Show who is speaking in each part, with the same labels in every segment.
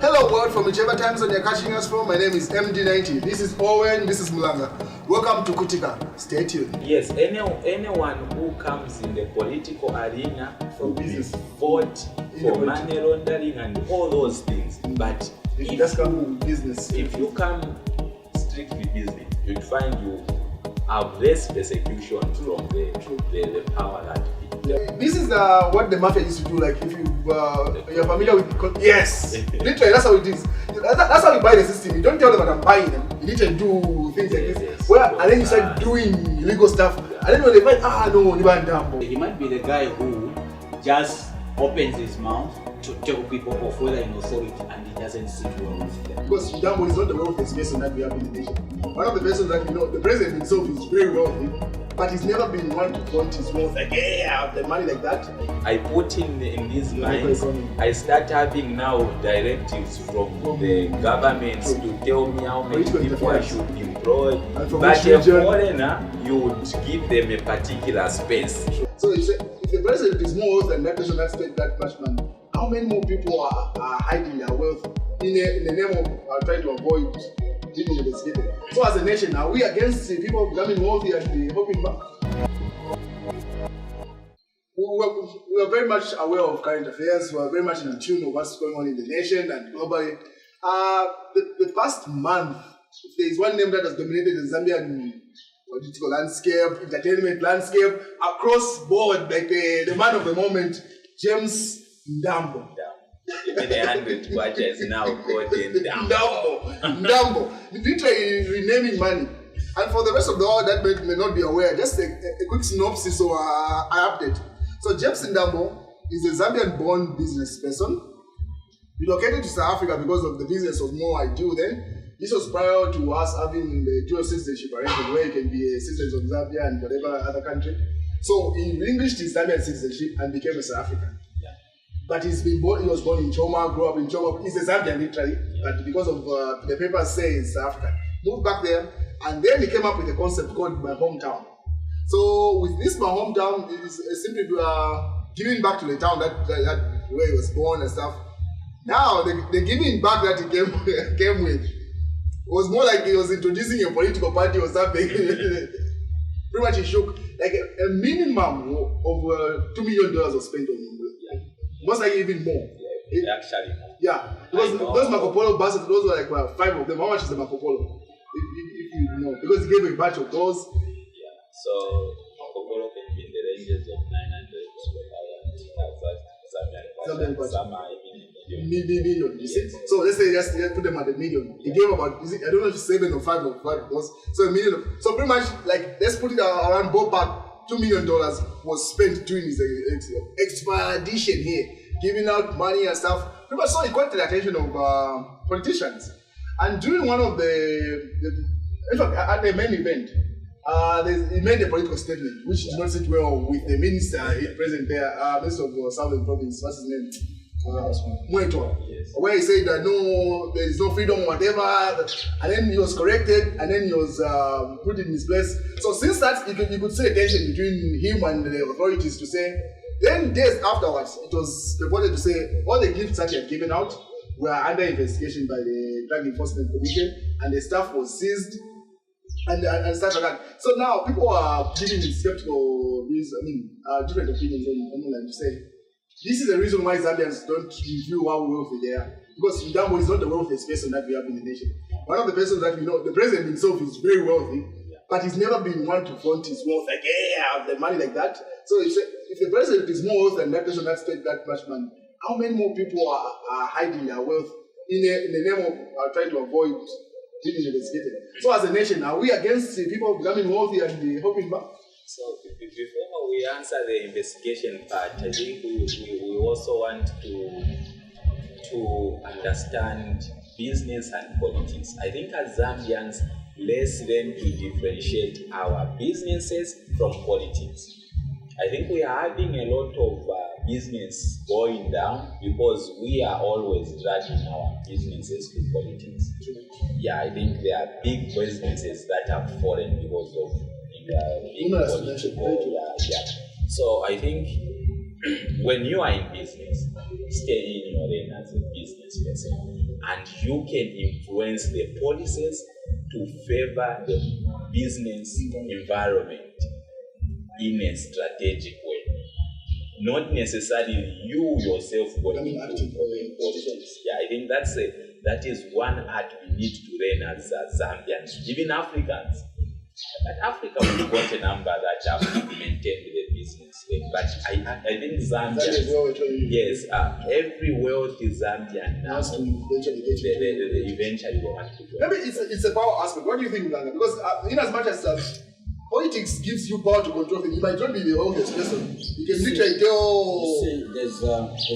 Speaker 1: Hello world, from whichever time zone you're catching us from. My name is MD90. This is Owen, this is Mulanga. Welcome to Kutika. Stay tuned.
Speaker 2: Yes, anyone who comes in the political arena
Speaker 1: for business,
Speaker 2: vote for money laundering and all those things. But
Speaker 1: if you just come business,
Speaker 2: if you come strictly business, you'd find you have less persecution from the power that
Speaker 1: this is what the mafia used to do. Like if you're familiar with yes, literally that's how it is. That's how you buy the system. You don't tell them that I'm buying them. You literally do things like this.
Speaker 2: Yes.
Speaker 1: And then you start doing illegal stuff. And then when they find no, Ndambo.
Speaker 3: He might be the guy who just opens his mouth to tell people of whether in authority and he doesn't sit well with them.
Speaker 1: Because Ndambo is not the wealthiest person that we have in the nation. One of the persons that we know, the president himself is very wealthy, but he's never been one to flaunt his wealth like, hey, I have the money like that.
Speaker 2: I put in these minds, I start having now directives from the government to tell me how many people I should employ. But a foreigner, you would give them a particular space.
Speaker 1: So if the president is more wealthy than that person that spent that much money, how many more people are hiding their wealth in the name of trying to avoid being investigated? So as a nation, are we against people becoming wealthy and hoping back? We are very much aware of current affairs. We are very much in tune of what's going on in the nation and globally. The past month, if there is one name that has dominated the Zambian political landscape, entertainment landscape, across board, like the man of the moment, James Ndambo.
Speaker 2: Even 100 budgets now called
Speaker 1: Ndambo. Literally renaming money. And for the rest of the world that may not be aware, just a quick synopsis or an update. So James Ndambo is a Zambian-born business person. Relocated to South Africa because of the business was more ideal then. This was prior to us having the dual citizenship arrangement where you can be a citizen of Zambia and whatever other country. So he relinquished his Zambian citizenship and became a South African. But he was born in Choma, grew up in Choma. He's a Zambian literally, but because of the papers say he's South African. Moved back there, and then he came up with a concept called My Hometown. So with this My Hometown, it is simply giving back to the town that where he was born and stuff. Now the giving back that he came with was more like he was introducing a political party or something. Pretty much he shook like a minimum of $2 million was spent on him. Most likely even more.
Speaker 2: Actually.
Speaker 1: Yeah. Because those Marco Polo buses, those were like 5 of them. How much is the Marco Polo? If you know. Because he gave a batch of those.
Speaker 2: Yeah. So Marco Polo can be in the ranges of 900 to some
Speaker 1: million. You see? So let's say just put them at $1 million. He gave about, I don't know if 7 or 5 of those. So $1 million. So pretty much like let's put it around ballpark. $2 million was spent doing his expedition here, giving out money and stuff. Pretty much so he caught the attention of politicians. And during one of in fact, at the main event, he made a political statement which did not sit well with the minister present there, Minister of Southern Province, what's his name? Monitor, yes. Where he said that no, there is no freedom, whatever, and then he was corrected, and then he was put in his place. So since that, you could see a tension between him and the authorities to say. Then days afterwards, it was reported to say all the gifts that he had given out were under investigation by the Drug Enforcement Commission, and the staff was seized, and stuff like that. So now people are giving skeptical, different opinions online to say. This is the reason why Zambians don't review how wealthy they are. Because Ndambo is not the wealthiest person that we have in the nation. One of the persons that we know, the president himself is very wealthy, but he's never been one to flaunt his wealth like, hey, I have the money like that. So if the president is more wealthy than that person that spent that much money, how many more people are hiding their wealth in the name of trying to avoid being investigated? So as a nation, are we against people becoming wealthy and hoping back?
Speaker 2: So before we answer the investigation part, I think we also want to understand business and politics. I think as Zambians, let's learn to differentiate our businesses from politics. I think we are having a lot of business going down because we are always dragging our businesses to politics. Yeah, I think there are big businesses that have fallen because of big political. So I think when you are in business, stay in your lane as a business person, and you can influence the policies to favor the business environment in a strategic way. Not necessarily you yourself going into politics. Yeah, I think that is one art we need to learn as Zambians, even Africans. But Africa, we've got a number that have maintained the business thing. But I think Zambia, yes, every wealthy Zambian now eventually want to go.
Speaker 1: Maybe it's a power aspect. What do you think, Langa? Because in as much as politics gives you power to control things, you might not be the wealthiest person. You can literally tell.
Speaker 3: You see, there's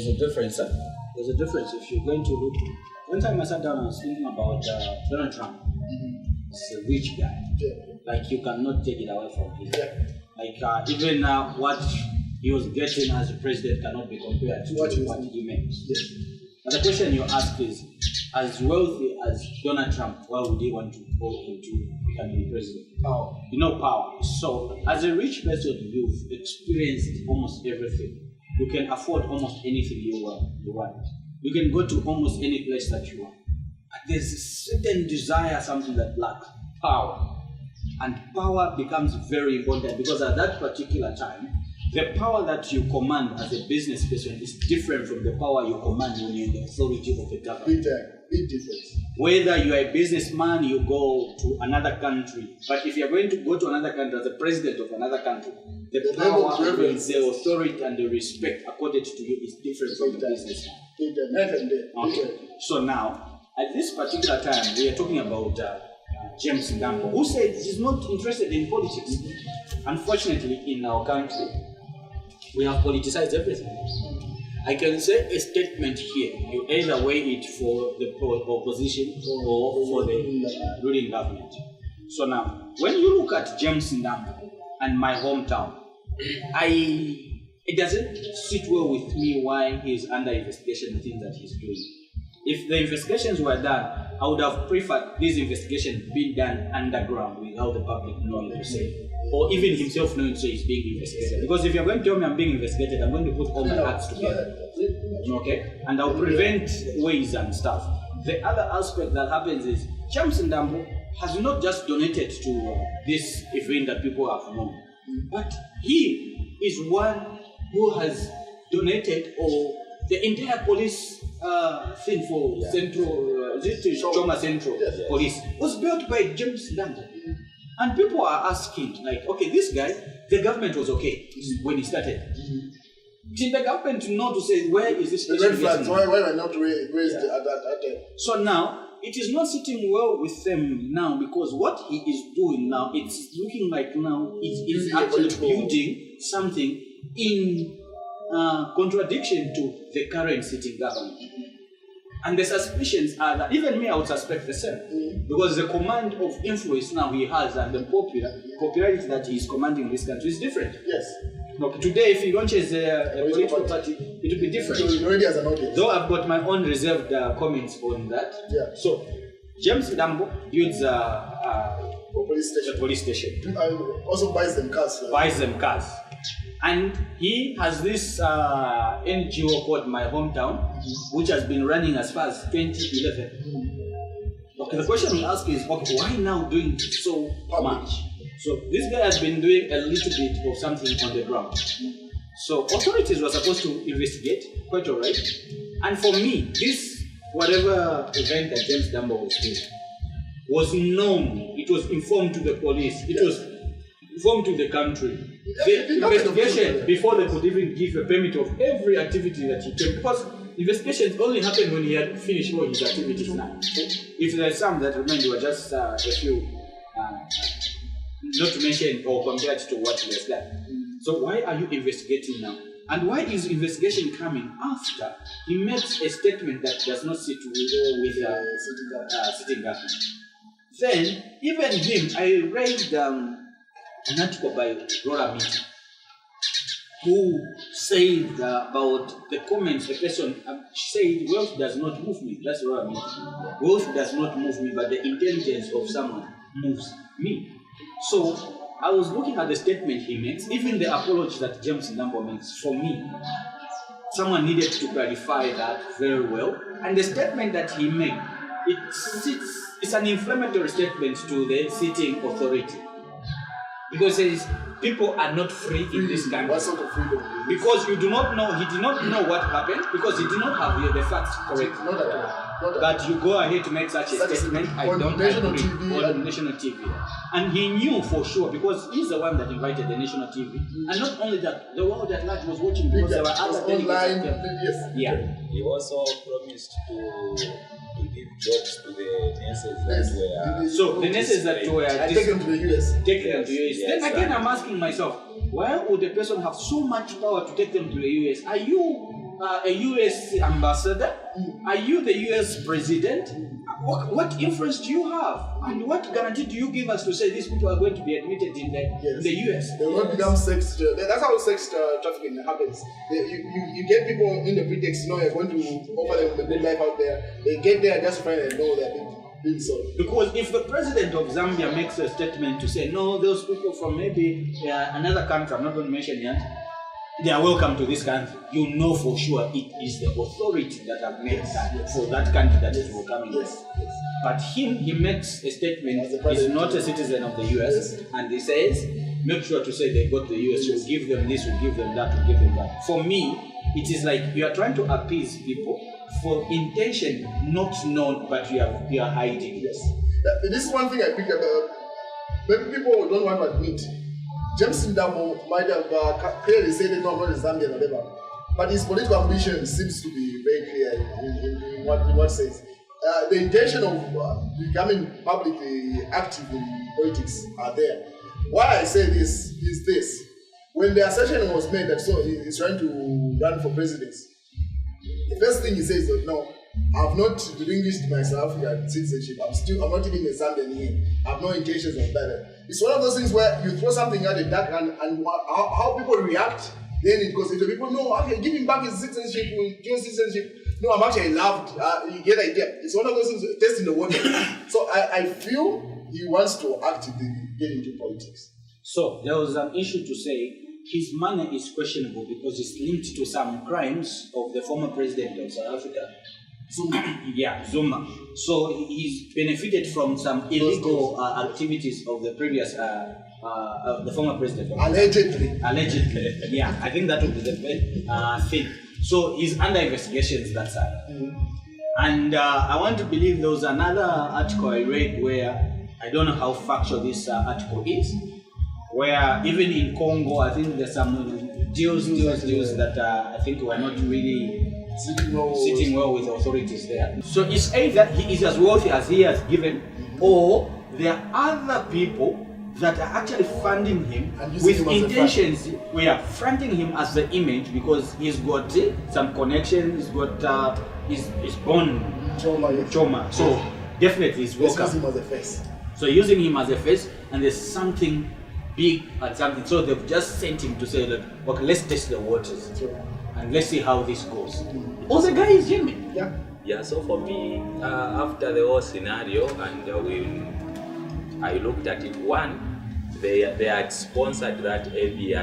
Speaker 3: a difference. There's a difference if you're going to look. One time I sat down and was thinking about Donald Trump. He's a rich guy.
Speaker 1: Yeah.
Speaker 3: Like you cannot take it away from him.
Speaker 1: Yeah.
Speaker 3: Like even what he was getting as a president cannot be compared to what he makes.
Speaker 1: Yes.
Speaker 3: But the question you ask is, as wealthy as Donald Trump, why would he want to go into becoming president?
Speaker 1: Power.
Speaker 3: You know, power. So as a rich person, you've experienced almost everything. You can afford almost anything you want. You can go to almost any place that you want. But there's a certain desire, something that lacks power. And power becomes very important because at that particular time, the power that you command as a business person is different from the power you command when you're in the authority of the government.
Speaker 1: Big difference.
Speaker 3: Whether you are a businessman, you go to another country. But if you're going to go to another country as the president of another country, the power, the authority, and the respect accorded to you is different from the businessman. Okay. So now, at this particular time, we are talking about James Ndambo, who said he's not interested in politics. Unfortunately, in our country, we have politicized everything. I can say a statement here. You either weigh it for the opposition or for the ruling government. So now, when you look at James Ndambo and my hometown, it doesn't sit well with me why he's under investigation, the things that he's doing. If the investigations were done, I would have preferred this investigation being done underground without the public knowing to say, or even himself knowing so he's being investigated. Because if you're going to tell me I'm being investigated, I'm going to put all my acts together. Okay? And I'll prevent ways and stuff. The other aspect that happens is James Ndambo has not just donated to this event that people have known, but he is one who has donated or the entire police thing for Central, Choma Central Police was built by James Ndambo. And people are asking, like, okay, this guy, the government was okay when he started. Did the government know to say, where is this
Speaker 1: red flags? Why were not raised at that time?
Speaker 3: So now, it is not sitting well with them now because what he is doing now, it's looking like now it is actually building something in contradiction to the current sitting government. And the suspicions are that, even me, I would suspect the same. Because the command of influence now he has and the popularity that he is commanding this country is different.
Speaker 1: Yes.
Speaker 3: Look, today, if he launches a political party, it will be different.
Speaker 1: So he already has an audience.
Speaker 3: Though I've got my own reserved comments on that.
Speaker 1: Yeah.
Speaker 3: So, James Ndambo builds a police station.
Speaker 1: And also buys them cars.
Speaker 3: And he has this NGO called My Hometown, which has been running as far as 2011. Okay, the question we ask is, okay, why now doing so much? So this guy has been doing a little bit of something on the ground. So authorities were supposed to investigate, quite alright. And for me, this whatever event that James Ndambo was doing was known. It was informed to the police. It was informed to the country. The investigation, before they could even give a permit of every activity that he took, because investigations only happened when he had finished all his activities now. If there are some that remained, were just a few, not to mention or compared to what he has done. So why are you investigating now? And why is investigation coming after he makes a statement that does not sit well with sitting government? Then, even him, I read an article by Rora Miti, who said about the comments, the person, she said, wealth does not move me. That's Rora Miti. Wealth does not move me, but the intelligence of someone moves me. So, I was looking at the statement he makes, even the apology that James Ndambo makes. For me, someone needed to clarify that very well. And the statement that he made, it's an inflammatory statement to the sitting authority. Because it says people are not free in this country.
Speaker 1: What sort of freedom?
Speaker 3: Because you do not know, he did not know what happened, because he did not have the facts correct.
Speaker 1: Not at all.
Speaker 3: But you go ahead to make such a statement, I don't agree. On national TV. And he knew for sure, because he's the one that invited the national TV. And not only that, the world at large was watching, because there were other
Speaker 1: online.
Speaker 3: Yes. Yeah.
Speaker 2: He also promised to give jobs to the nurses that were.
Speaker 3: So the nurses that were
Speaker 1: take them to the US.
Speaker 3: Take them to the US. Then again, I'm asking myself, why would a person have so much power to take them to the US? Are you a US ambassador? Are you the US president? What influence do you have? And what guarantee do you give us to say these people are going to be admitted in the US?
Speaker 1: They will not become sex. That's how sex trafficking happens. You get people in the pretext, you're going to offer them a good life out there. They get there just trying to know they're being sold.
Speaker 3: Because if the president of Zambia makes a statement to say, no, those people from maybe another country, I'm not going to mention yet, they are welcome to this country, you know for sure it is the authority that have made that for that country that is welcoming them. But he makes a statement, he's not a citizen of the US, and he says, make sure to say they got the US, we'll give them this, we'll give them that, we'll give them that. For me, it is like you are trying to appease people for intention not known, but you are hiding.
Speaker 1: Yes. This is one thing I picked up. Maybe people don't want to admit. James Ndambo might have clearly said that no, I'm not a Zambian or whatever, but his political ambition seems to be very clear in what says. The intention of becoming publicly active in politics are there. Why I say this is this. When the assertion was made that so he's trying to run for presidency, the first thing he says is, no, I've not relinquished my South African citizenship. I'm not even a Zambian here. I have no intentions of that. It's one of those things where you throw something at the dark and how people react, then it goes into people, no, okay, give him back his citizenship, dual citizenship. No, I'm actually loved. You get the idea. It's one of those things, testing the water. So I feel he wants to actively get into politics.
Speaker 3: So there was an issue to say his manner is questionable because it's linked to some crimes of the former president of South Africa. Zuma. So he's benefited from some illegal activities of the previous, the former president.
Speaker 1: Allegedly.
Speaker 3: Yeah, I think that would be the thing. So he's under investigations that side. And I want to believe there was another article I read where, I don't know how factual this article is, where even in Congo, I think there's some deals that I think were not really sitting well with authorities there. So it's either he is as wealthy as he has given, or there are other people that are actually funding him with intentions. We are fronting him as the image because he's got some connections, he's got he's born trauma. So definitely he's welcome.
Speaker 1: Using him as a face.
Speaker 3: So using him as a face, and there's something big and something. So they've just sent him to say, look, okay, let's test the waters. And let's see how this goes. Oh, the guy is genuine.
Speaker 2: Yeah, so for me, after the whole scenario, and I looked at it, they had sponsored that AV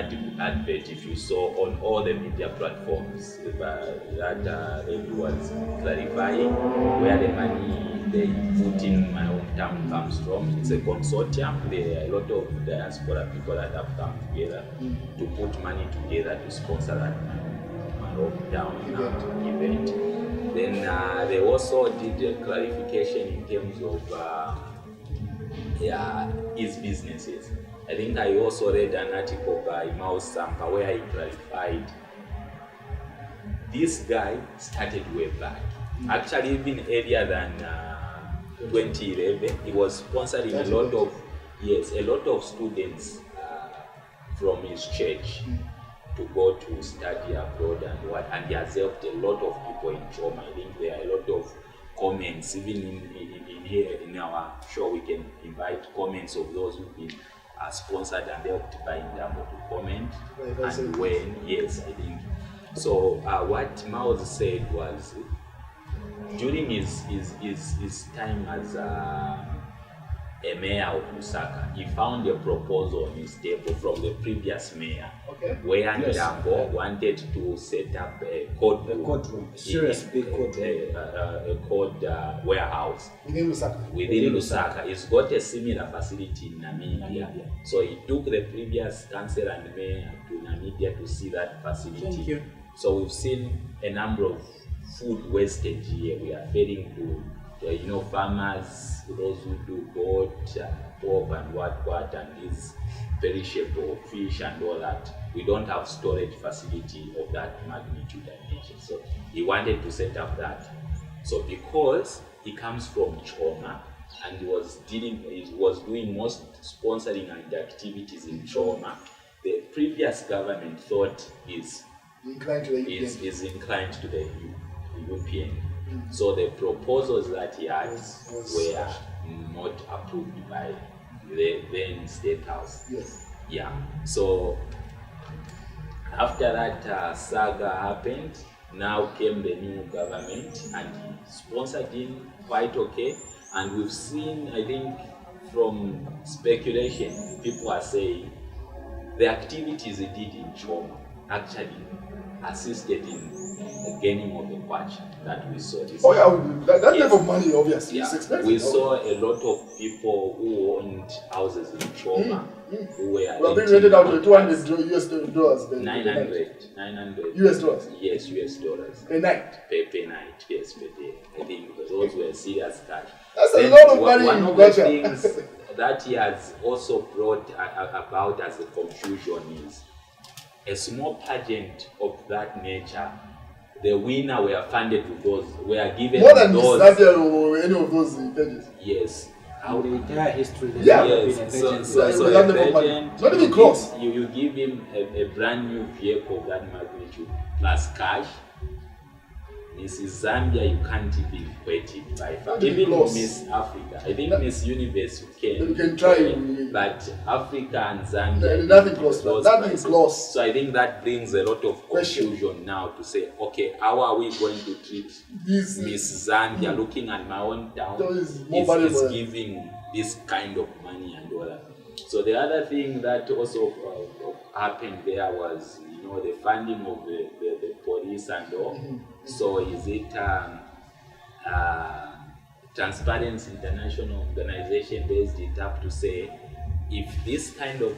Speaker 2: advert, if you saw, on all the media platforms, that AV was clarifying where the money they put in my hometown comes from. It's a consortium. There are a lot of diaspora people that have come together to put money together to sponsor that hometown event. Then they also did a clarification in terms of his businesses. I think I also read an article by Maus Sampa where he clarified this guy started way back. Actually, even earlier than 2011, he was sponsoring a lot of students from his church to go to study abroad and he has helped a lot of people in Choma. I think there are a lot of comments, even in here in our show, we can invite comments of those who've been sponsored and helped by Ndambo to comment and when, yes, I think. So what Maus said was, during his time as a mayor of Lusaka. He found a proposal on his table from the previous mayor, where Ndambo wanted to set up a courtroom,
Speaker 3: serious big courtroom,
Speaker 2: a court warehouse
Speaker 1: Within Lusaka.
Speaker 2: within Lusaka. He's got a similar facility in Namibia. So he took the previous council and mayor to Namibia to see that facility.
Speaker 3: Thank you.
Speaker 2: So we've seen a number of food wastage here. We are failing to farmers, those who do goat, pork and what, and these perishable fish and all that. We don't have storage facility of that magnitude and nature. So he wanted to set up that. So because he comes from Choma and he was doing most sponsoring and activities in Choma, the previous government thought is inclined to the European. So the proposals that he had were not approved by the then State House.
Speaker 1: Yes.
Speaker 2: Yeah. So after that saga happened, now came the new government and he sponsored him quite okay. And we've seen, I think, from speculation, people are saying the activities he did in Choma actually assisted in the gaining of the patch that we saw this.
Speaker 1: Oh yeah, that level of money obviously is expected.
Speaker 2: We saw a lot of people who owned houses in Choma who were
Speaker 1: being rented out to $200 US dollars.
Speaker 2: 900
Speaker 1: US dollars.
Speaker 2: Yes, US dollars.
Speaker 1: Per night.
Speaker 2: Per night, yes, per day. I think those were serious cash.
Speaker 1: That's a lot of money
Speaker 2: one
Speaker 1: in
Speaker 2: of the
Speaker 1: Uganda.
Speaker 2: things that he has also brought about as a confusion is a small pageant of that nature. The winner were funded with those, were given
Speaker 1: more than
Speaker 2: those.
Speaker 1: Zambia or any of those pages.
Speaker 2: Yes.
Speaker 3: How the entire history.
Speaker 1: Yeah.
Speaker 2: Yes. So
Speaker 1: Not
Speaker 2: the pageant,
Speaker 1: even close.
Speaker 2: You give him a brand new vehicle of that magnitude plus cash. Mrs. Zambia, you can't even equate it by far. Even Miss Africa, I think Miss Universe you can
Speaker 1: try,
Speaker 2: but Africa and Zambia,
Speaker 1: nothing close. Nothing close.
Speaker 2: So I think that brings a lot of confusion now to say, okay, how are we going to treat Miss Zambia? Looking at my own town, is giving this kind of money and all that. So the other thing that also happened there was, the funding of the police and all. So is it Transparency International organization raised it up to say, if this kind of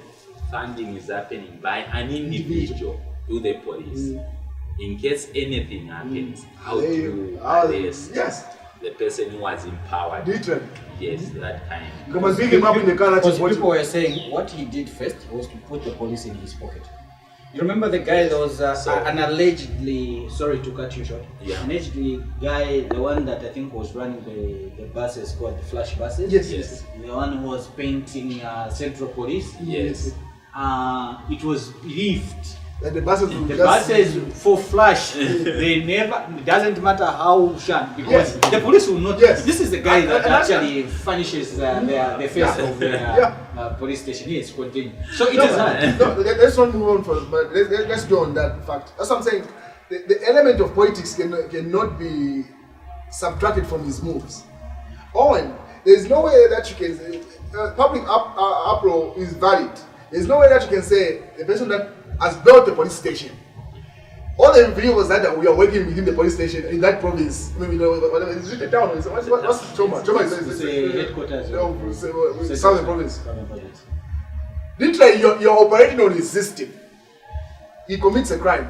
Speaker 2: funding is happening by an individual to the police, in case anything happens, how do you arrest the person who was empowered?
Speaker 1: Literally.
Speaker 2: Yes, that kind.
Speaker 1: Because people
Speaker 3: were saying what he did first was to put the police in his pocket. You remember the guy that was an allegedly, sorry to cut you short, allegedly guy, the one that I think was running the buses called the flash buses?
Speaker 1: Yes.
Speaker 3: The one who was painting Central Police?
Speaker 2: Yes.
Speaker 3: It was believed
Speaker 1: that the buses
Speaker 3: for flash, they never, it doesn't matter how sharp, because the police will not, this is the guy that actually furnishes the face of the police station. Yes, continue. So it is hard.
Speaker 1: No, let's not move on first, but let's go on that fact. That's what I'm saying. The element of politics cannot be subtracted from his moves. Owen, there's no way that you can say, public uproar is valid. There's no way that you can say the person that has built the police station. All the videos that we are working within the police station in that province, maybe whatever, is it a town? What's Choma? Choma is headquarters. Southern province. Literally, you're operating on his system. He commits a crime.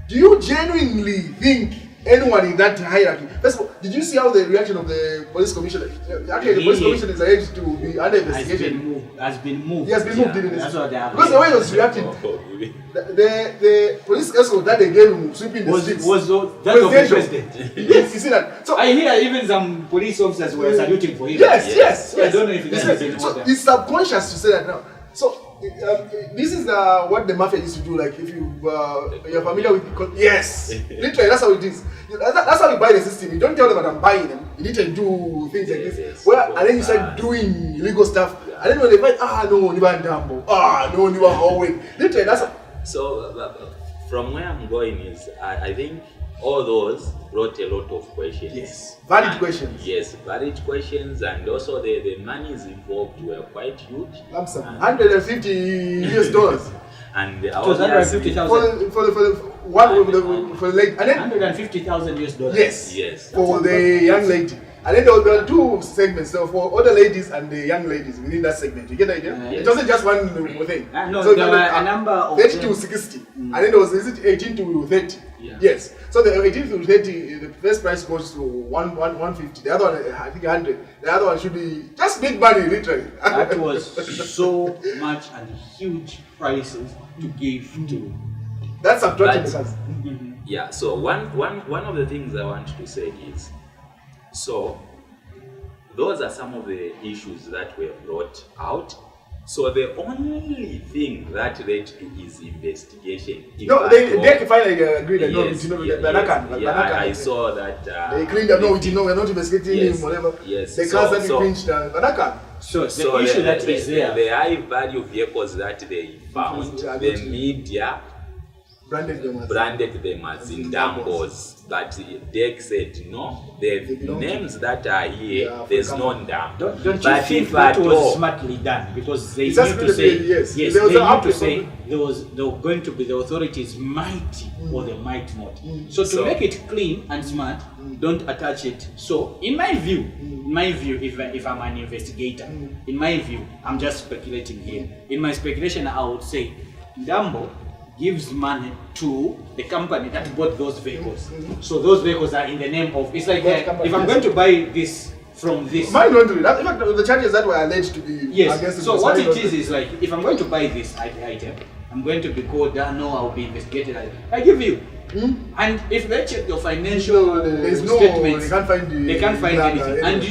Speaker 1: Do you genuinely think anyone in that hierarchy? First of all, did you see how the reaction of the police commissioner? Actually, the police commissioner is alleged to be under investigation.
Speaker 3: Has been moved.
Speaker 1: He has been moved.
Speaker 3: That's what they have.
Speaker 1: Because the way he was reacting, the police escort that they gave him sweeping the streets
Speaker 3: was that of the president.
Speaker 1: You see that? So
Speaker 3: I hear even some police officers were saluting for him.
Speaker 1: Yes.
Speaker 3: I don't know if that is
Speaker 1: so it's subconscious to say that now. So this is what the mafia used to do. Like if you're familiar with literally that's how it is. That's how you buy the system. You don't tell them that I'm buying them. You literally do things like this. And then you start doing illegal stuff. And then when they find, no, you are Ndambo. No, you are Owen. Literally, that's.
Speaker 2: So from where I'm going is, I think all those brought a lot of questions.
Speaker 1: Yes, valid questions.
Speaker 2: Yes, valid questions, and also the monies involved were quite huge.
Speaker 1: Lump sum, $150.
Speaker 2: And
Speaker 3: It was
Speaker 2: obviously,
Speaker 3: 150,000.
Speaker 1: For the lady, and then
Speaker 3: 150,000 US dollars.
Speaker 1: yes, for the young lady. And then there were two segments, so for older ladies and the young ladies within that segment. You get the idea?
Speaker 3: Yes.
Speaker 1: It wasn't just one thing.
Speaker 3: No,
Speaker 1: so
Speaker 3: there were a number of
Speaker 1: 30
Speaker 3: them.
Speaker 1: to 60. And then there was, is it 18 to 30?
Speaker 3: Yeah.
Speaker 1: Yes. So the 18 to 30, the first price goes to 150. The other one, I think 100. The other one should be just big money, literally.
Speaker 3: That was so much and huge prices to give to.
Speaker 1: That's subtracting the
Speaker 2: But-
Speaker 1: cost.
Speaker 2: yeah. So one of the things I want to say is, so those are some of the issues that were brought out. So the only thing that led to his investigation.
Speaker 1: No, they finally agreed that no,
Speaker 2: Yes,
Speaker 1: you know,
Speaker 2: yeah,
Speaker 1: Banakan.
Speaker 2: yes, I saw that.
Speaker 1: They claimed that no, we know, we're not investigating
Speaker 2: Yes,
Speaker 1: him, whatever.
Speaker 2: yes.
Speaker 1: The cars that we pinched, Banakan.
Speaker 3: So the issue that is there.
Speaker 2: The high value vehicles that they found, the media
Speaker 1: Branded them as
Speaker 2: Ndambos, but Dek said no, the names that are here,
Speaker 1: Yeah,
Speaker 2: there's no
Speaker 1: African.
Speaker 2: Ndambo.
Speaker 3: Don't you
Speaker 2: But
Speaker 3: think
Speaker 2: if
Speaker 3: that
Speaker 2: at
Speaker 3: was
Speaker 2: all,
Speaker 3: smartly done? Because they
Speaker 1: It's
Speaker 3: knew
Speaker 1: just
Speaker 3: to say,
Speaker 1: yes.
Speaker 3: yes,
Speaker 1: There
Speaker 3: they
Speaker 1: was an
Speaker 3: knew to
Speaker 1: outlet
Speaker 3: say
Speaker 1: from-
Speaker 3: there were going to be the authorities might or they might not. So to
Speaker 2: So-
Speaker 3: make it clean and smart, don't attach it. So in my view, if I'm an investigator, in my view, I'm just speculating here. In my speculation, I would say Ndambo gives money to the company that bought those vehicles. So those vehicles are in the name of, it's like
Speaker 1: What company?
Speaker 3: if I'm going to buy this from this.
Speaker 1: Mine don't do it. In fact, the charges that were alleged to be
Speaker 3: Yes.
Speaker 1: against
Speaker 3: So
Speaker 1: him,
Speaker 3: what
Speaker 1: mine
Speaker 3: it
Speaker 1: don't
Speaker 3: is
Speaker 1: do
Speaker 3: is like, if I'm going to buy this item, I'm going to be called down. No, I'll be investigated. I give you. And if they check your financial
Speaker 1: There's no,
Speaker 3: statements,
Speaker 1: they can't find the.
Speaker 3: they can't find
Speaker 1: plan,
Speaker 3: anything. And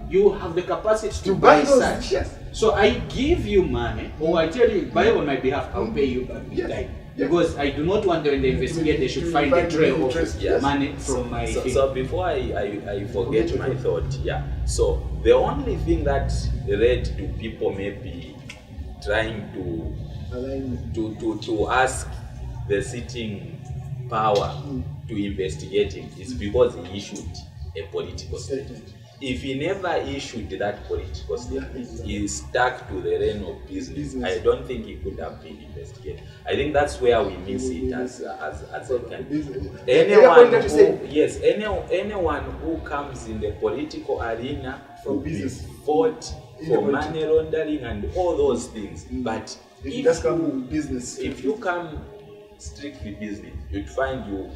Speaker 3: you have the capacity to
Speaker 1: To buy
Speaker 3: buy
Speaker 1: those,
Speaker 3: such.
Speaker 1: yes.
Speaker 3: So I give you money, or I tell you, buy on my behalf. I'll pay you back this
Speaker 1: Yes.
Speaker 3: time.
Speaker 1: Yes.
Speaker 3: Because I do not want when they investigate, they should find the trail of
Speaker 2: Yes.
Speaker 3: money from my thing.
Speaker 2: So before I forget my thought, yeah. So the only thing that led to people maybe trying to ask the sitting power to investigate him is because he issued a political statement. If he never issued that political statement, he stuck to the lane of business. I don't think he could have been investigated. I think that's where we miss it as a country. Anyone who comes in the political arena
Speaker 1: For
Speaker 2: will be
Speaker 1: business.
Speaker 2: fought for money laundering and all those things. But
Speaker 1: If you just come with business.
Speaker 2: if you come strictly business, you'd find you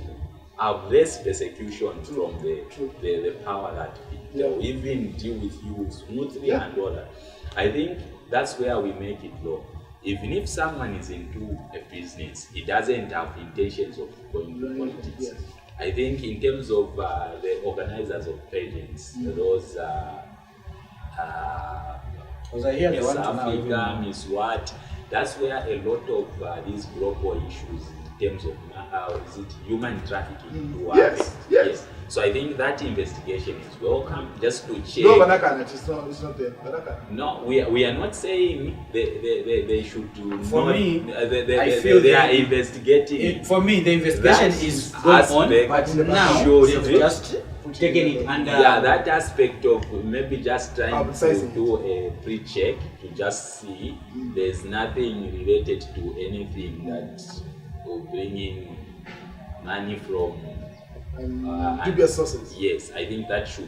Speaker 2: have less persecution from the power that they will even deal with you smoothly and all that. I think that's where we make it low. Even if someone is into a business, he doesn't have intentions of going to politics.
Speaker 1: Yes.
Speaker 2: I think in terms of the organizers of pageants, those
Speaker 3: Because I hear they
Speaker 2: Miss
Speaker 3: want to now even
Speaker 2: Africa, Miss what, that's where a lot of these global issues in terms of is it human trafficking do happen.
Speaker 1: Yes.
Speaker 2: So I think that investigation is welcome, just to check.
Speaker 1: No, Banakan, it's not there. Banakan.
Speaker 2: No, we are not saying they should do.
Speaker 3: For
Speaker 2: not,
Speaker 3: me,
Speaker 2: they
Speaker 3: I feel
Speaker 2: they are
Speaker 3: that
Speaker 2: investigating.
Speaker 3: For me, the investigation
Speaker 2: That
Speaker 3: is going on,
Speaker 2: aspect
Speaker 3: but now
Speaker 2: should
Speaker 3: they've
Speaker 2: be-
Speaker 3: just taken it under.
Speaker 2: Yeah, that aspect of maybe just trying to
Speaker 1: Publicizing
Speaker 2: do a pre-check to just see there's nothing related to anything that will bring in money from
Speaker 1: Dubious sources.
Speaker 2: Yes, I think that should.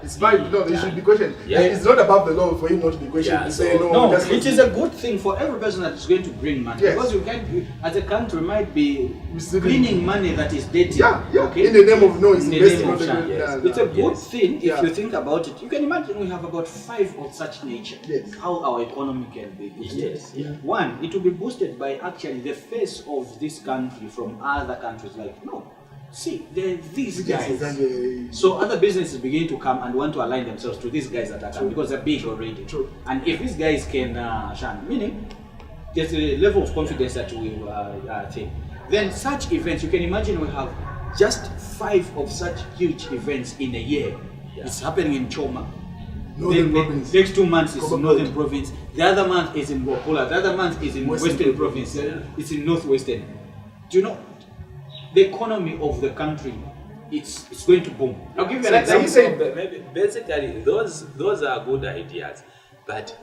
Speaker 1: It's
Speaker 2: be
Speaker 1: fine. No, they
Speaker 2: done.
Speaker 1: should be questioned.
Speaker 2: Yeah.
Speaker 1: It's not above the law for him not to be questioned.
Speaker 2: Yeah,
Speaker 1: to say
Speaker 2: so-
Speaker 1: no.
Speaker 3: No,
Speaker 1: just
Speaker 3: it is a good thing for every person that is going to bring money.
Speaker 1: Yes.
Speaker 3: Because you can't, as a country, might be
Speaker 1: Receiving-
Speaker 3: cleaning money that is dirty.
Speaker 1: Yeah.
Speaker 3: Okay?
Speaker 1: In the name of no, it's
Speaker 3: In the
Speaker 1: investing
Speaker 3: name
Speaker 1: on
Speaker 3: of
Speaker 1: the
Speaker 3: sham.
Speaker 2: Yes.
Speaker 3: It's a good
Speaker 2: Yes.
Speaker 3: thing if
Speaker 1: Yeah.
Speaker 3: you think about it. You can imagine we have about 5 of such nature.
Speaker 1: Yes.
Speaker 3: How our economy can be boosted.
Speaker 2: Yes, yeah.
Speaker 3: One, it will be boosted by actually the face of this country from other countries. Like, no, see, these guys. So other businesses begin to come and want to align themselves to these guys that are coming because they're big already.
Speaker 1: True.
Speaker 3: And if these guys can shine, meaning there's a level of confidence that we think. Then such events, you can imagine we have just 5 of such huge events in a year.
Speaker 2: Yeah.
Speaker 3: It's happening in Choma.
Speaker 1: Northern
Speaker 3: The
Speaker 1: province.
Speaker 3: next 2 months is in
Speaker 1: Kobe
Speaker 3: Northern
Speaker 1: Road.
Speaker 3: Province. The other month is in Wapula. The other month is in
Speaker 1: Western
Speaker 3: Western
Speaker 1: Province.
Speaker 3: Province. It's in Northwestern. Do you know? the economy of the country, it's going to boom. I'll give you an
Speaker 2: Like
Speaker 3: example.
Speaker 2: you said, maybe basically those are good ideas, but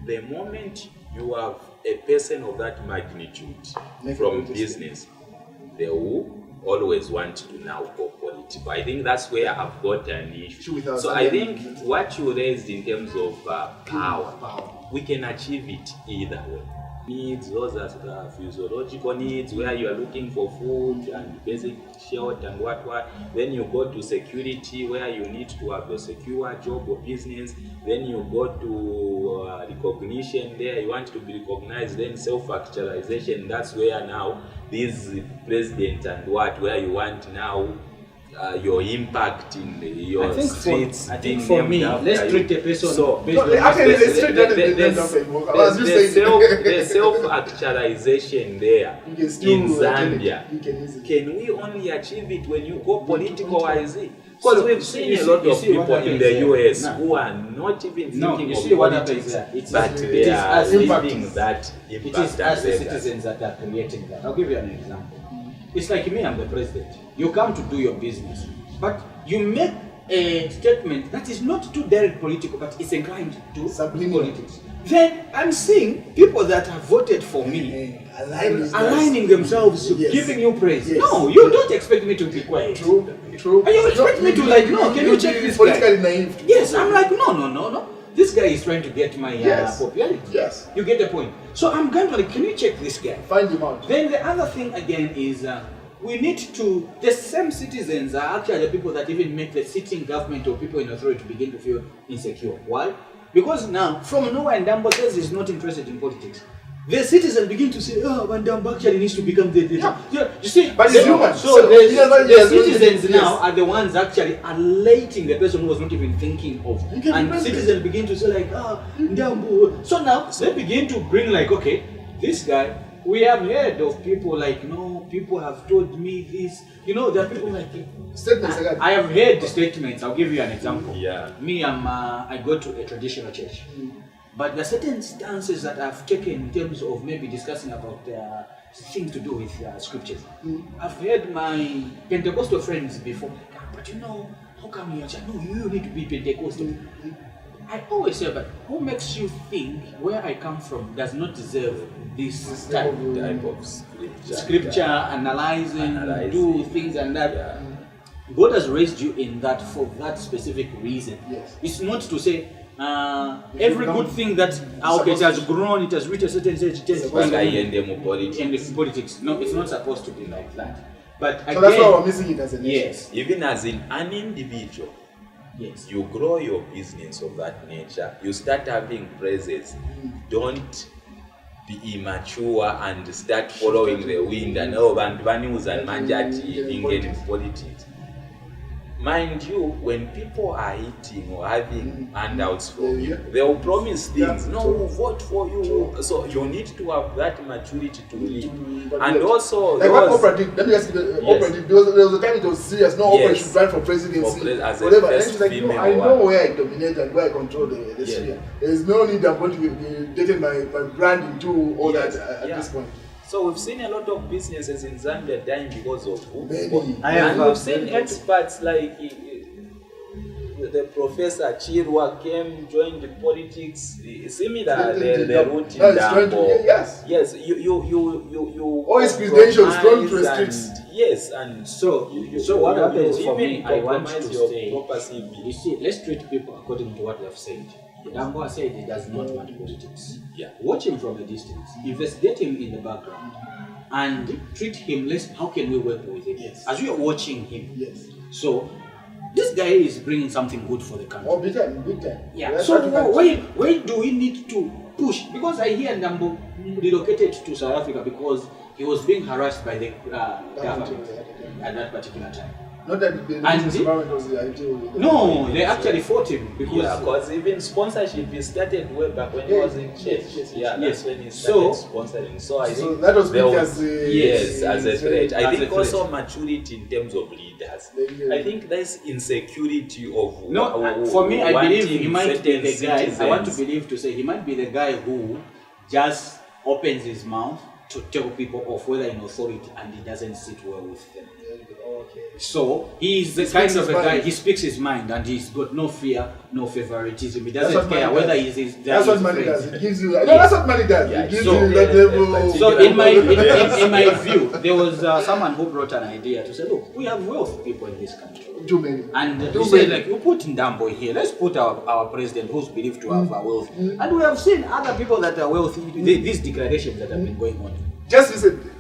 Speaker 2: the moment you have a person of that magnitude from business, they will always want to now go political. I think that's where I've got an issue. So I think what you raised in terms of power, we can achieve it either way. Needs, those are physiological needs where you are looking for food and basic shelter and what. Then you go to security where you need to have a secure job or business. Then you go to recognition there, you want to be recognized. Then self-actualization, that's where now this president and where you want now your impact in your streets.
Speaker 3: I think for me, let's treat a person.
Speaker 2: So, the self-actualization there in Zambia, can we only achieve it when you go political? Because we've seen a lot of people in the US who are not even thinking of politics, but they are living that impact.
Speaker 3: It is us, the citizens, that are creating that. I'll give you an example. It's like me, I'm the president. You come to do your business, but you make a statement that is not too direct political, but it's inclined to politics. Then I'm seeing people that have voted for me aligning themselves, giving you praise. Yes. No, you don't expect me to be quiet. True. And you expect me to can you check this
Speaker 1: politically naive.
Speaker 3: Yes, I'm like, no. This guy is trying to get my popularity.
Speaker 1: Yes.
Speaker 3: You get the point. So I'm going to can you check this guy?
Speaker 1: Find him out.
Speaker 3: Then the other thing again is we need to, the same citizens are actually the people that even make the sitting government or people in authority to begin to feel insecure. Why? Because now, from nowhere, Ndambo says he's not interested in politics. The citizens begin to say, Ndambo actually needs to become the you see,
Speaker 1: but he's human.
Speaker 3: So the citizens now are the ones actually elating the person who was not even thinking of. And citizens begin to say like, Ndambo. So now they begin to bring like, okay, this guy, we have heard of people like, no, people have told me this. There are people like
Speaker 1: statements.
Speaker 3: I have heard the statements. I'll give you an example.
Speaker 2: Yeah.
Speaker 3: Me, I go to a traditional church. But there are certain stances that I've taken in terms of maybe discussing about things to do with scriptures. I've heard my Pentecostal friends before, but how come you say, no, you need to be Pentecostal? I always say, but who makes you think where I come from does not deserve this type of scripture analyzing, do things and that? Yeah. God has raised you in that for that specific reason.
Speaker 1: Yes.
Speaker 3: It's not to say every good thing that it has grown, it has reached a certain stage, in politics. No, it's not supposed to be like that. But again,
Speaker 1: so that's why we're missing it as a nation.
Speaker 3: Yes.
Speaker 2: Even as in an individual.
Speaker 3: Yes.
Speaker 2: You grow your business of that nature. You start having praises. Don't be immature and start following the wind and news and manjati in politics. Mind you, when people are eating or having handouts from you, they will promise things. No, we'll vote for you. So you need to have that maturity to lead. And also,
Speaker 1: like what operative? Let me ask you the operative. There was a time it was serious. No operative should run for presidency. Whatever. And she's like, I know where I dominate and where I control the sphere. There is no need I'm going to be taking my brand into all that at this point.
Speaker 2: So we've seen a lot of businesses in Zambia dying because of food.
Speaker 3: And
Speaker 2: we've seen experts like the Professor Chirwa came, joined the politics. Similar, the route in Ndambo. Yes, you.
Speaker 1: All his credentials thrown to the streets.
Speaker 2: Yes, and
Speaker 3: so what happens for me? I want to say,
Speaker 2: you
Speaker 3: see, let's treat people according to what they have said. Ndambo said he does not want politics.
Speaker 2: Yeah.
Speaker 3: Watch him from a distance, investigate him in the background, and treat him less. How can we work with him?
Speaker 1: Yes.
Speaker 3: As we are watching him.
Speaker 1: Yes.
Speaker 3: So this guy is bringing something good for the country.
Speaker 1: Oh, big time.
Speaker 3: Yeah. So why do we need to push? Because I hear Ndambo relocated to South Africa because he was being harassed by the government at that particular time.
Speaker 1: Not that the environment was the ideal.
Speaker 3: No, they actually fought him
Speaker 2: because even sponsorship he started way back when he was in church. That's when he started sponsoring. So I think
Speaker 1: that was
Speaker 2: as a threat. I think also maturity in terms of leaders. I think there's insecurity of
Speaker 3: for me, I believe he might be the guy. I want to believe to say he might be the guy who just opens his mouth, to tell people off, whether in authority, and it doesn't sit well with them.
Speaker 1: Okay.
Speaker 3: So he's the kind of a guy, he speaks his mind, and he's got no fear, no favoritism. He doesn't care whether he's
Speaker 1: that's what money does. It gives you that's what money does. It gives you that level.
Speaker 3: So in my view, there was someone who brought an idea to say, look, we have wealthy people in this country.
Speaker 1: Too many.
Speaker 3: And we say, like, you put Ndambo here, let's put our president who's believed to have wealth. And we have seen other people that are wealthy, these declarations that have been going on.
Speaker 1: Just recently.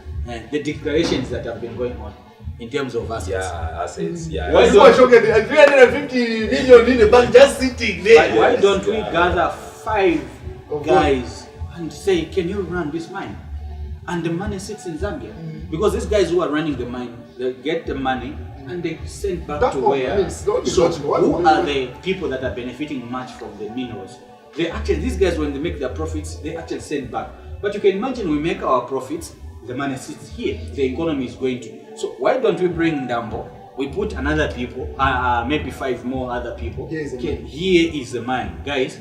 Speaker 3: The declarations that have been going on in terms of assets.
Speaker 2: Yeah, assets. Yeah.
Speaker 1: Why don't you get 350 million in the bank just sitting there?
Speaker 3: Why don't we gather 5 guys and say, can you run this mine? And the money sits in Zambia. Because these guys who are running the mine, they get the money and they send back to where. So who are the people that are benefiting much from the minerals? They actually, these guys, when they make their profits, they actually send back. But you can imagine we make our profits, the money sits here, the economy is going to. So why don't we bring Ndambo? We put another people, maybe 5 more other people. Here is the mine. Guys,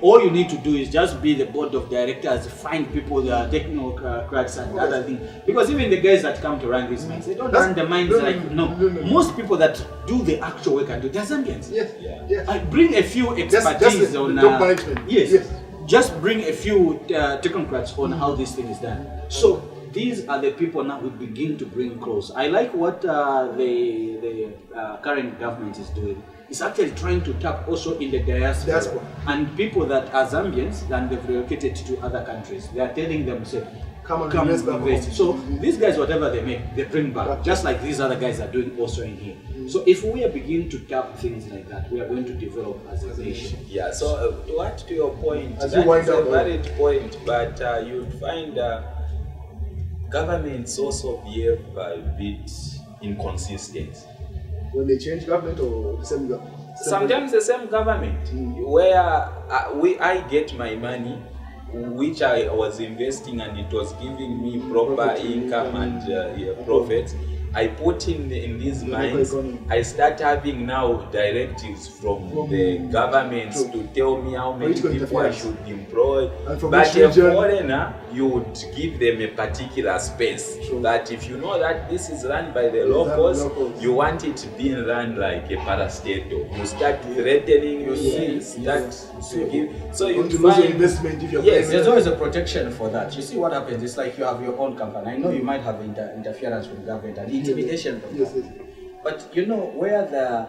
Speaker 3: all you need to do is just be the board of directors, find people that are technocrats and other things. Because even the guys that come to run these mines, they don't run the mines no. Most people that do the actual work and do, they're Zambians.
Speaker 1: Yes.
Speaker 3: Bring a few expertise
Speaker 1: just
Speaker 3: on
Speaker 1: top management.
Speaker 3: Yes. Just bring a few technocrats on how this thing is done. So these are the people now we begin to bring close. I like what the current government is doing. It's actually trying to tap also in the diaspora. And people that are Zambians and they've relocated to other countries. They are telling them, say, come invest. So these guys, whatever they make, they bring back. Just like these other guys are doing also in here. So if we are beginning to tap things like that, we are going to develop as a nation.
Speaker 2: Yeah, so to add to your point,
Speaker 1: that's
Speaker 2: a valid point, but you'd find governments also behave a bit inconsistent.
Speaker 1: When they change government or the same government?
Speaker 2: Sometimes the same government, where I get my money, which I was investing and it was giving me proper income and profits. I put in these mines. I start having now directives from the governments to tell me how many people I should employ. But a foreigner, you would give them a particular space. That if you know that this is run by the locals, you want it being run like a parastatal. You start threatening, you start to give. So you find
Speaker 1: investment if you're
Speaker 3: there's always a protection for that. You see what happens? It's like you have your own company. I know you might have interference from government and intimidation from government. But you know where the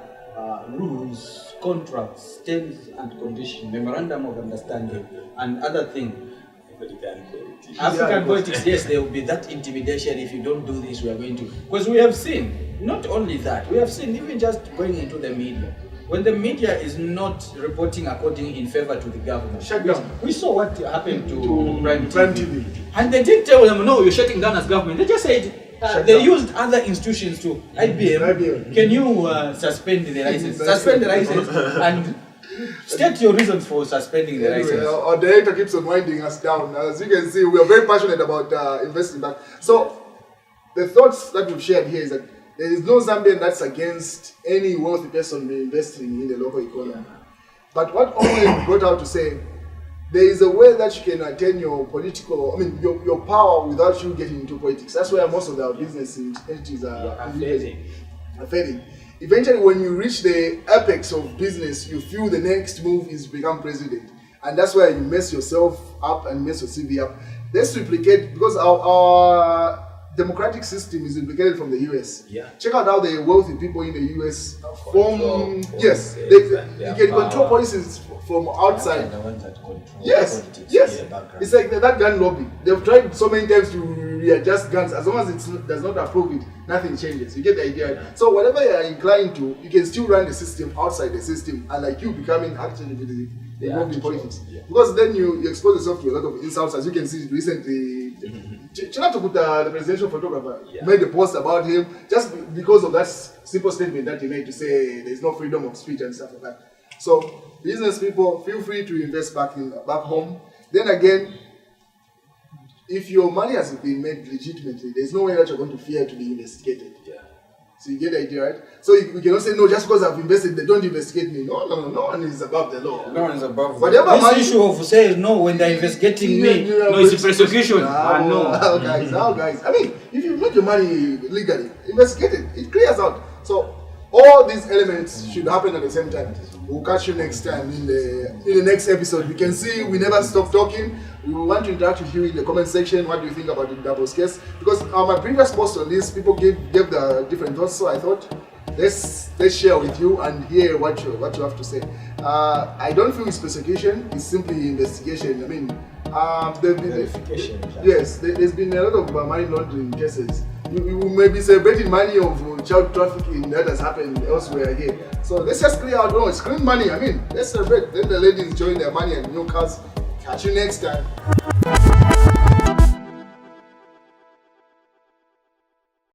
Speaker 3: rules, contracts, terms and conditions, memorandum of understanding and other things. African politics, yes, there will be that intimidation. If you don't do this, we are going to. Because we have seen, not only that, we have seen even just going into the media. When the media is not reporting according in favor to the government,
Speaker 1: shut down.
Speaker 3: We saw what happened to Prime TV. And they didn't tell them, no, you're shutting down as government. They just said, they used other institutions to IBM. Can you suspend the license? Suspend the license and state your reasons for suspending the license.
Speaker 1: Our director keeps on winding us down. As you can see, we are very passionate about investing back. So, the thoughts that we've shared here is that there is no Zambian that's against any wealthy person investing in the local economy. But what Owen brought out to say, there is a way that you can attain your political, your power without you getting into politics. That's where most of our business entities are failing. Eventually, when you reach the apex of business, you feel the next move is become president. And that's where you mess yourself up and mess your CV up. Let's replicate, because our democratic system is implicated from the US. Check out how the wealthy people in the US form. Yes, you can control policies from outside.
Speaker 3: The ones that control
Speaker 1: politics. Yes. It's like that gun lobby. They've tried so many times to readjust guns. As long as it does not approve it, nothing changes. You get the idea. So whatever you are inclined to, you can still run the system outside the system, and like you becoming actually involved in politics. Because then you expose yourself to a lot of insults, as you can see recently. Chinato, the presidential photographer, made a post about him just because of that simple statement that he made to say there's no freedom of speech and stuff like that. So, business people, feel free to invest back home. Then again, if your money has been made legitimately, there's no way that you're going to fear to be investigated. So you get the idea, right? So we cannot say, no, just because I've invested, they don't investigate me. No one is above the law.
Speaker 4: No one is above.
Speaker 1: Whatever
Speaker 4: This
Speaker 1: money-
Speaker 4: issue of saying no when they're investigating me.
Speaker 3: No, it's persecution. No.
Speaker 1: Guys. I mean, if you make your money legally, investigate it. It clears out. So all these elements should happen at the same time. We'll catch you next time in the next episode. You can see we never stop talking. We want to interact with you in the comment section. What do you think about the Ndambo's case? Because my previous post on this, people gave their different thoughts. So I thought let's share with you and hear what you have to say. I don't feel it's persecution. It's simply investigation. I mean,
Speaker 2: Verification.
Speaker 1: yes, there's been a lot of money laundering cases. You may be celebrating money of child trafficking that has happened elsewhere here. So let's just clear out. No, it's clean money. I mean, let's celebrate. Then the ladies enjoying their money and new cars. Catch you next time.